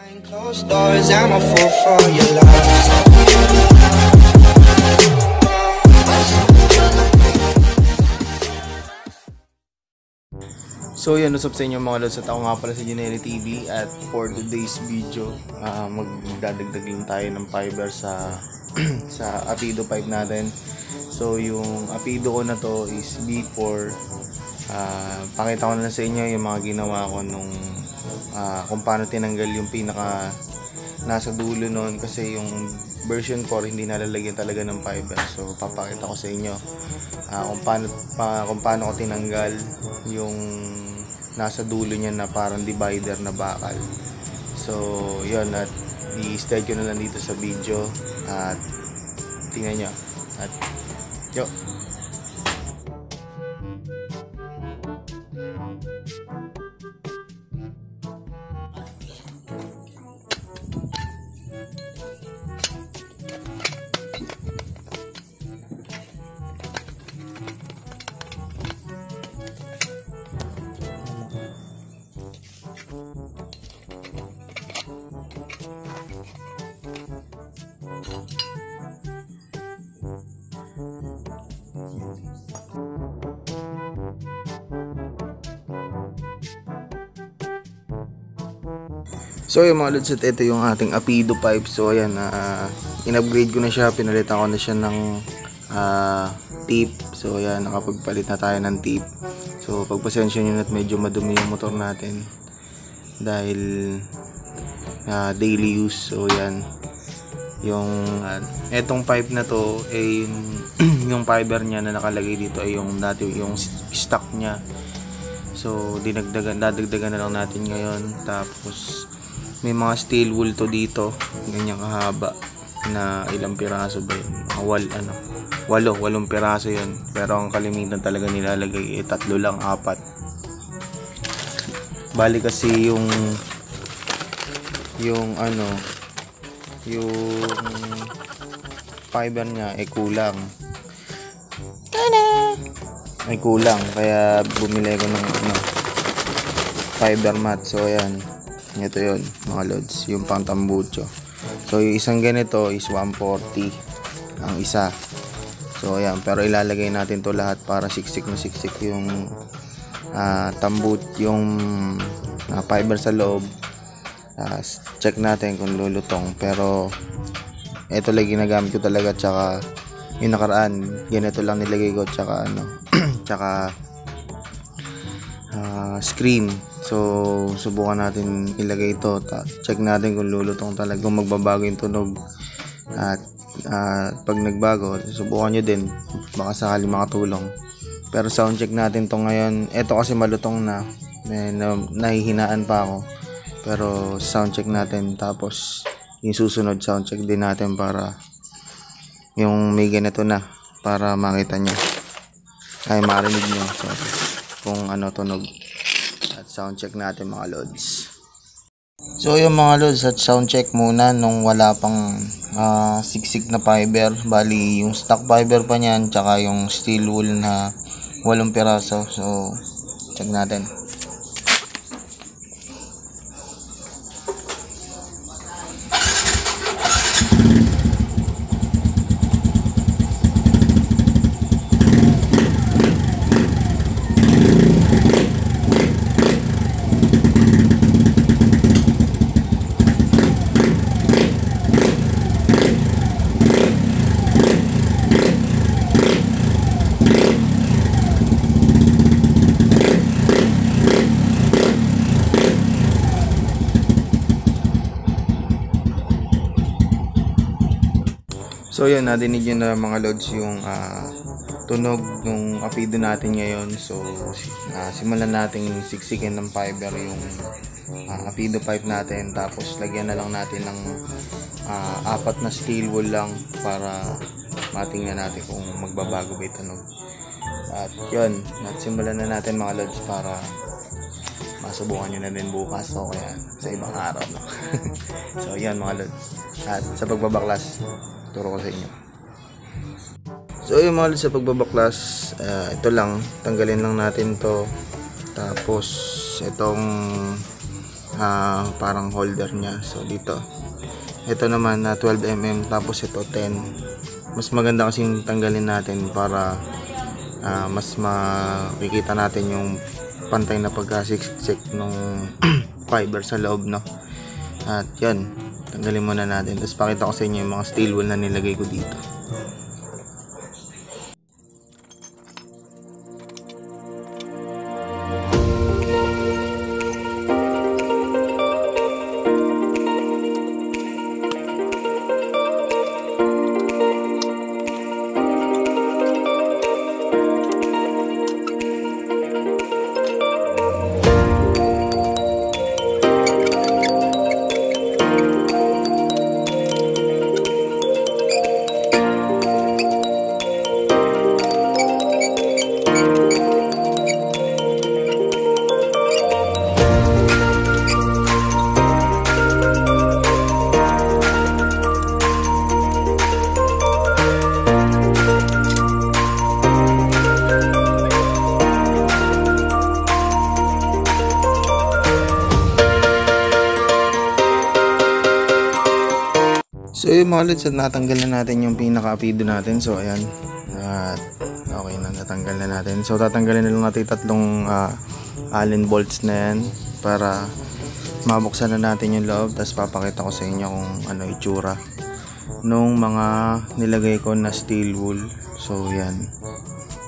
Closed doors, I'm a fool for your love. So yan, usap sa inyo mga lods, at ako nga pala si Junelli TV. At for today's video, magdadagdag lang tayo ng fiber sa sa Apido pipe natin. So yung Apido ko na to is B4. Pakita ko na lang sa inyo yung mga ginawa ko nung kung paano tinanggal yung pinaka nasa dulo nun, kasi yung version 4 hindi nalalagyan talaga ng fiber. So papakita ko sa inyo kung paano ko tinanggal yung nasa dulo niya na parang divider na bakal. So yun, at i-stay ko na lang dito sa video at tingnan nyo at yo. So yung mga lods, at ito yung ating Apido pipe. So ayan, in-upgrade ko na siya, pinalitan ko na siya ng tip. So ayan, nakapagpalit na tayo ng tip. So pagpasensya nyo na at medyo madumi yung motor natin dahil daily use. So ayan, yung etong pipe na to ay yung fiber niya na nakalagay dito ay yung dati yung stock niya. So dadagdagan na lang natin ngayon. Tapos may mga steel wool to dito, ganyang kahaba na ilang piraso ba yun? Walong piraso yun. Pero ang kalimitan talaga nilalagay 3 lang, 4. Bali kasi yung fiber niya ay kulang. Kaya bumili ko ng fiber mat. So ayan, ito yun mga lods, yung pang tambucho. So yung isang ganito is 140 ang isa. So ayan, pero ilalagay natin to lahat para siksik yung yung fiber sa loob. Check natin kung lulutong, pero ito lang ginagamit ko talaga. Tsaka yung nakaraan ganito lang nilagay ko, tsaka tsaka screen. So subukan natin ilagay ito, check natin kung lulutong talaga, kung magbabago yung tunog. At pag nagbago, subukan nyo din, baka sakali makatulong. Pero sound check natin to ngayon. Ito kasi malutong na, nahihinaan pa ako, pero sound check natin. Tapos yung susunod sound check din natin para yung may ganito na, para makita nyo ay marinig nyo kung ano tunog. At sound check natin mga lods. So yung mga lods, at sound check muna nung wala pang siksik na fiber. Bali yung stock fiber pa niyan, tsaka yung steel wool na 8 piraso. So check natin. So yun, nadinig nyo na mga lods yung tunog ng Apido natin ngayon. So simulan natin siksikin ng fiber yung Apido pipe natin. Tapos lagyan na lang natin ng 4 na steel wool lang para matingnan natin kung magbabago ba yung tunog. At yun, simulan na natin mga lods para masubukan nyo na din bukas o kaya sa ibang araw, no? So yan mga lods, at sa pagbabaklas turo ko sa inyo. So yung mga lods, sa pagbabaklas, ito lang, tanggalin lang natin to. Tapos itong parang holder niya. So dito, ito naman na 12mm, tapos ito 10. Mas maganda kasing tanggalin natin para mas makikita natin yung pantay na pagkasiksik ng fiber sa loob, no? At yan, tanggalin muna natin, tapos pakita ko sa inyo yung mga steel wool na nilagay ko dito. So yung mga lods, at natanggal na natin yung pinaka-apido natin. So ayan, at okay na, natanggal na natin. So tatanggalin na lang natin tatlong Allen bolts na yan para mabuksan na natin yung loob. Tapos papakita ko sa inyo kung ano itsura nung mga nilagay ko na steel wool. So yan,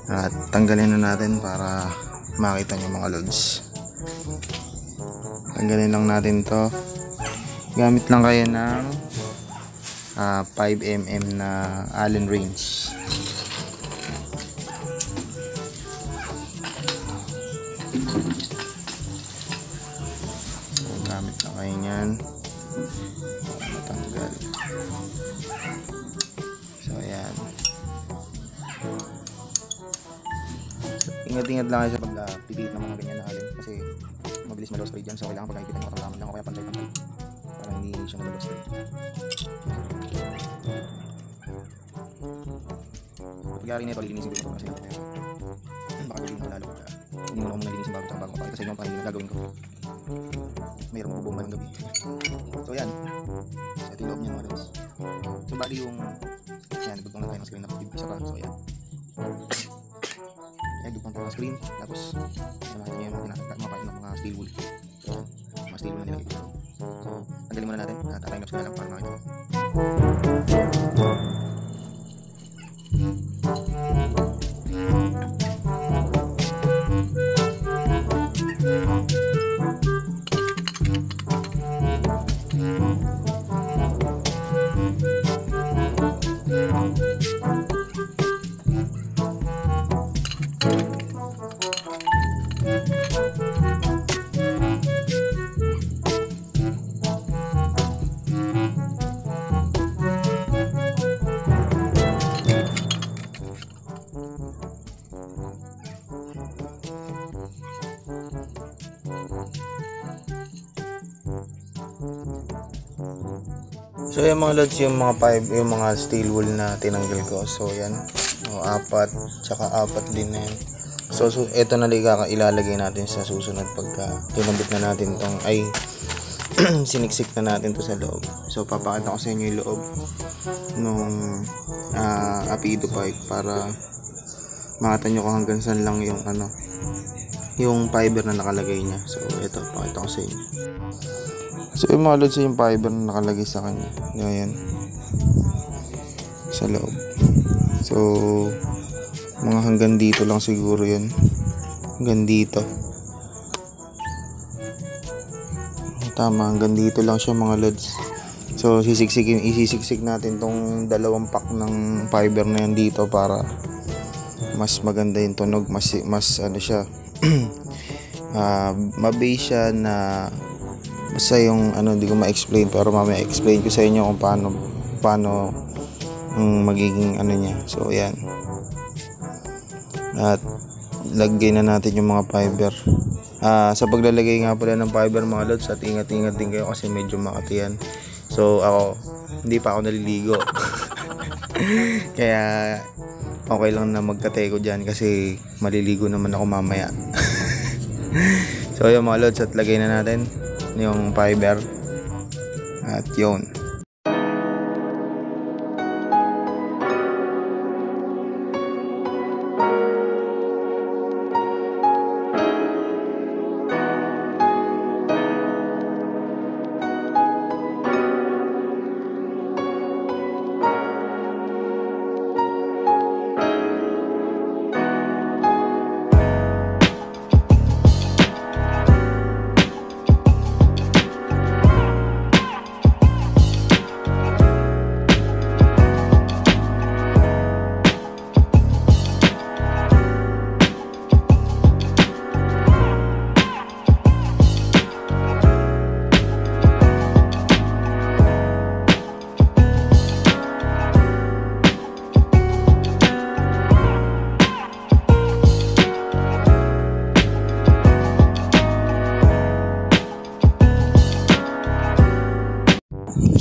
at tanggalin na natin para makita nyo mga lods. Tanggalin lang natin to. Gamit lang kayo ng 5mm na Allen wrench. So, gamit lang kayo nyan para matanggal. So ayan, so, ingat-ingat lang kayo sa pagpipit ng mga ganyan na Allen kasi mabilis ma-lost rate dyan. So kailangan pagkakipitan mo katalaman lang o kaya pantay-pantay para hindi siya ma-lost rate. Pagyari nito, lilinisin ko ito kasi baka gawin ko lalo pagka hindi mo na muna linisin bago mapakita sa inyo paano yung gagawin ko. Mayroong bubomba ng gabi. So yan, so ito yung loob niya mga lods. So bali yung yan, dugtong lang tayo ng screen na isa pa. So yan, dugtong tayo ng screen, tapos nakita niyo yung mga tinatakain ng mga steel wool. So mga steel wool na nilagay ko. So tanggalin muna natin at time lapse ko na lang para makita. So yung mga lods, yung mga pipe, yung mga steel wool na tinanggal ko. So yan, apat, tsaka apat din na yan. So ito na ilalagay natin sa susunod pagka kinabit na natin tong, ay siniksik na natin to sa loob. So papakita ko sa inyo yung loob nung apido pipe para makita nyo kung hanggang saan lang yung yung fiber na nakalagay niya. So ito, pakita ko sa inyo. So yung mga lods, yung fiber na nakalagay sa kanya, ayan, sa loob. So mga hanggang dito lang siguro yun, hanggang dito, tama, hanggang dito lang siya mga lods. So isisiksik natin tong dalawang pack ng fiber na yan dito para mas maganda yung tunog, mas ano siya mabase siya na. Basta yung hindi ko ma-explain, pero mamaya explain ko sa inyo kung paano ang magiging niya. So ayan, at lagay na natin yung mga fiber. Sa paglalagay nga pala ng fiber mga lods, at ingat-ingat din kayo kasi medyo makati yan. So ako, hindi pa ako naliligo kaya okay lang na magkateko dyan kasi maliligo naman ako mamaya. So yun mga lods, at lagay na natin. yung fiber. At yun.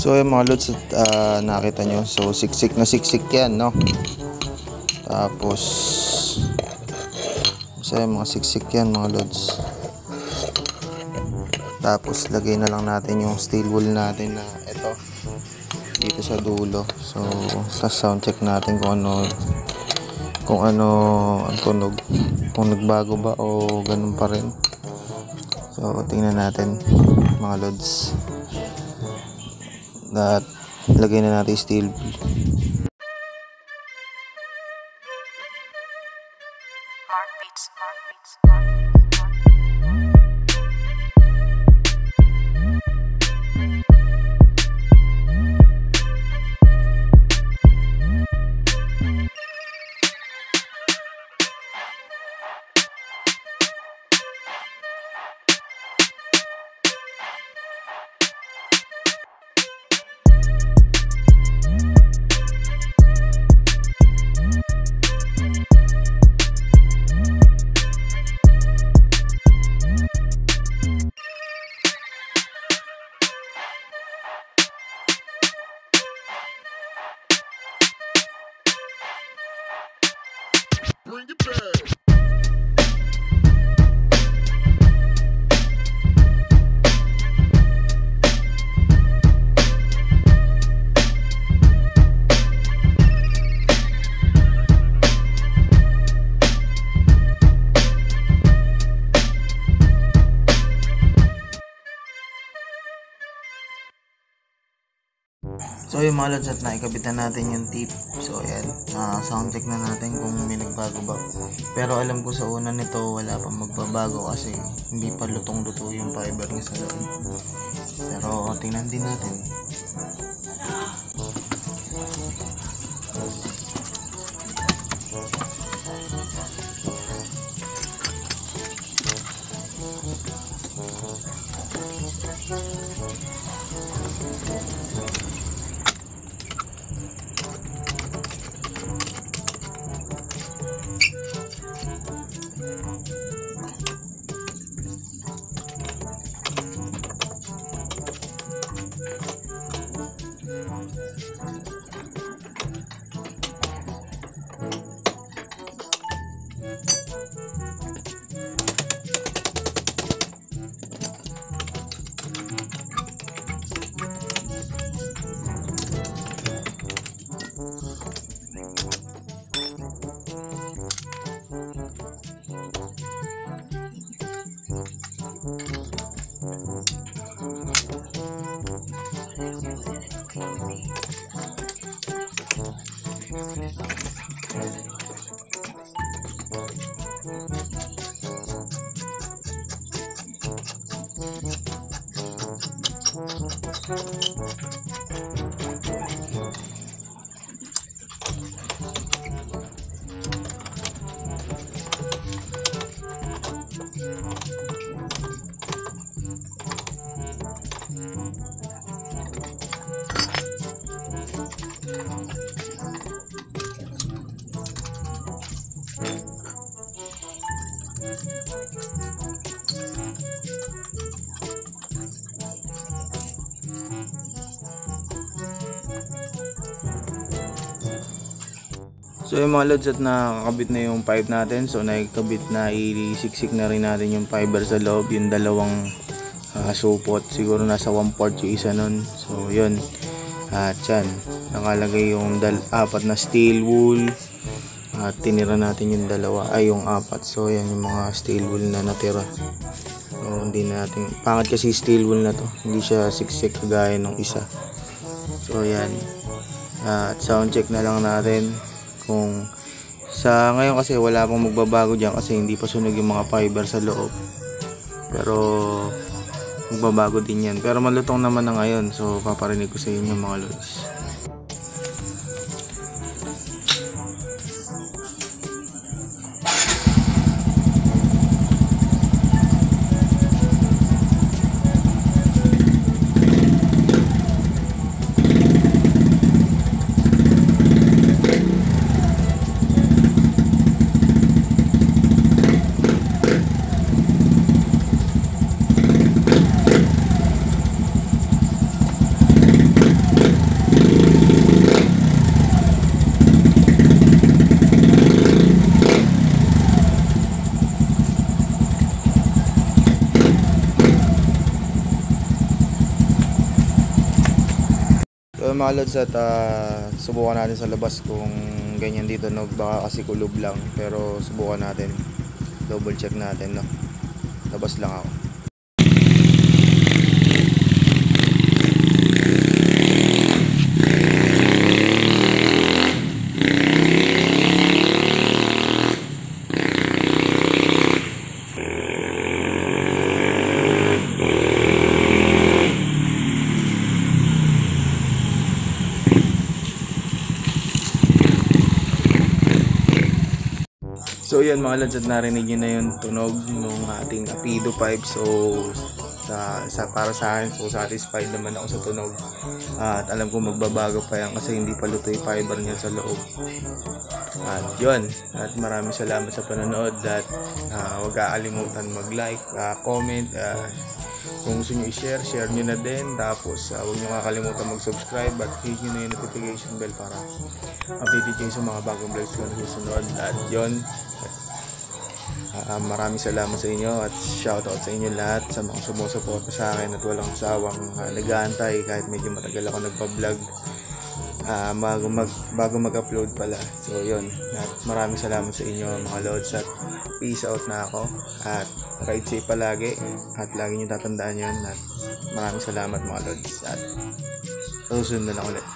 So yung mga lods, nakita nyo, so siksik na siksik yan, no? Tapos so yung mga siksik yan mga lods. Tapos lagay na lang natin yung steel wool natin na ito dito sa dulo. So sound check natin kung ano ang tunog, kung nagbago ba o ganun pa rin. So tingnan natin mga lods. At lagay na natin steel wool. Bring it back. So yung mga lods, at naikabitan natin yung tip. So ayan, sound check na natin kung may nagbago ba. Pero alam ko sa una nito wala pang magbabago kasi hindi pa lutong-luto yung fiber niya sa loob. Pero tingnan din natin. So yung mga lods, at nakakabit na yung pipe natin. So nakikabit na, isiksik na rin natin yung fiber sa loob, yung dalawang supot. Siguro nasa 1/4 yung isa nun. So yun. At yan, nakalagay yung 4 na steel wool. At tinira natin yung 2, ay yung 4. So yan yung mga steel wool na natira. So hindi natin, pangit kasi steel wool na to, hindi siya siksik kagaya ng isa. So yan. At sound check na lang natin kung sa ngayon kasi wala pang magbabago dyan kasi hindi pa sunog yung mga fiber sa loob. Pero magbabago din yan. Pero malutong naman na ngayon. So paparinig ko sa inyo mga lods. So mga lods, at subukan natin sa labas kung ganyan dito, no? Baka kasi kulob lang, pero subukan natin, double check natin, no? Labas lang ako. So yan mga lods, at narinig nyo na yung tunog ng ating Apido pipe. So para sa akin, so satisfied naman ako sa tunog. At alam ko magbabago pa yan kasi hindi pa luto yung fiber niya sa loob. At yun, at maraming salamat sa panonood. At huwag kaalimutan mag-like, comment, kung gusto nyo i-share, share nyo na din. Tapos huwag nyo kakalimutan mag-subscribe at hit nyo na yung notification bell para updated kayo sa mga bagong vlogs ko na susunod. At yun, maraming salamat sa inyo at shoutout sa inyo lahat sa mga sumusuporta sa akin at walang sawang nag-aantay kahit medyo matagal ako nagpa-vlog bago mag-upload pala. So yun, at maraming salamat sa inyo mga lods, at peace out na ako at ride safe palagi at lagi nyo tatandaan yun. At maraming salamat mga lods, at susunod na lang ulit.